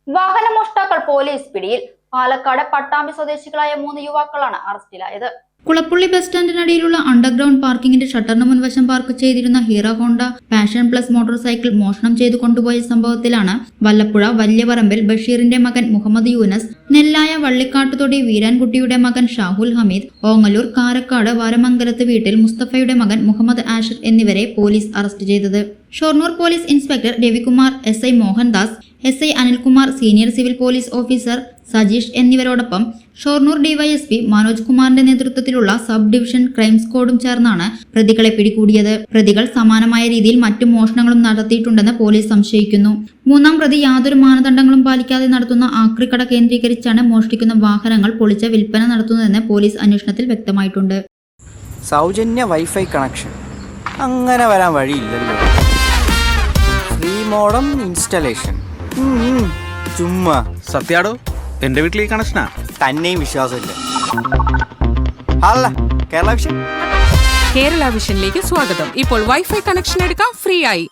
വാഹനമോഷ്ടാക്കൾ police പിടിയിൽ. പാലക്കാട് പട്ടാമ്പി സ്വദേശികളായ 3 യുവാക്കളാണ് അറസ്റ്റിലായത്. കുളപ്പുള്ളി ബസ് സ്റ്റാൻഡിനടിയിലുള്ള അണ്ടർഗ്രൗണ്ട് പാർക്കിംഗിന്റെ ഷട്ടറിന് മുൻവശം പാർക്ക് ചെയ്തിരുന്ന hero Honda passion plus motor cycle മോഷണം ചെയ്തു കൊണ്ടുപോയ സംഭവത്തിലാണ് വല്ലപ്പുഴ വല്യപറമ്പിൽ ബഷീറിന്റെ മകൻ മുഹമ്മദ് യൂനസ്, നെല്ലായ വള്ളിക്കാട്ടുതൊടി വീരാൻകുട്ടിയുടെ മകൻ ഷാഹുൽ ഹമീദ്, ഓങ്ങല്ലൂർ കാരക്കാട് വാരമംഗലത്ത് വീട്ടിൽ മുസ്തഫയുടെ മകൻ മുഹമ്മദ് ആഷിർ എന്നിവരെ പോലീസ് അറസ്റ്റ് ചെയ്തത്. Shoranur police inspector Ravikumar, SI Mohandas, SI Anilkumar, senior civil police officer Sajeesh എന്നിവരോടൊപ്പം ഷൊർണൂർ DYSP മനോജ് കുമാറിന്റെ നേതൃത്വത്തിലുള്ള സബ് ഡിവിഷൻ ക്രൈം സ്ക്വാഡും ചേർന്നാണ് പ്രതികളെ പിടികൂടിയത്. പ്രതികൾ സമാനമായ രീതിയിൽ മറ്റു മോഷണങ്ങളും നടത്തിയിട്ടുണ്ടെന്ന് പോലീസ് സംശയിക്കുന്നു. മൂന്നാം പ്രതി യാതൊരു മാനദണ്ഡങ്ങളും പാലിക്കാതെ നടത്തുന്ന ആക്രിക്കട കേന്ദ്രീകരിച്ചാണ് മോഷ്ടിക്കുന്ന വാഹനങ്ങൾ പൊളിച്ച വിൽപ്പന നടത്തുന്നതെന്ന് പോലീസ് അന്വേഷണത്തിൽ വ്യക്തമായിട്ടുണ്ട്. സൗജന്യ വൈഫൈ കണക്ഷൻ അങ്ങനെ വരാൻ വഴിയില്ലല്ലോ. ഫ്രീ മോഡം ഇൻസ്റ്റലേഷൻ ചുമ്മാ. സത്യാടോ, എന്റെ വീട്ടിൽ ഈ കണക്ഷനാ. തന്നെയും വിശ്വാസമില്ല. അല്ല, കേരള വിഷൻ. കേരള വിഷനിലേക്ക് സ്വാഗതം. ഇപ്പോൾ വൈഫൈ കണക്ഷൻ എടുക്കാം ഫ്രീ ആയി.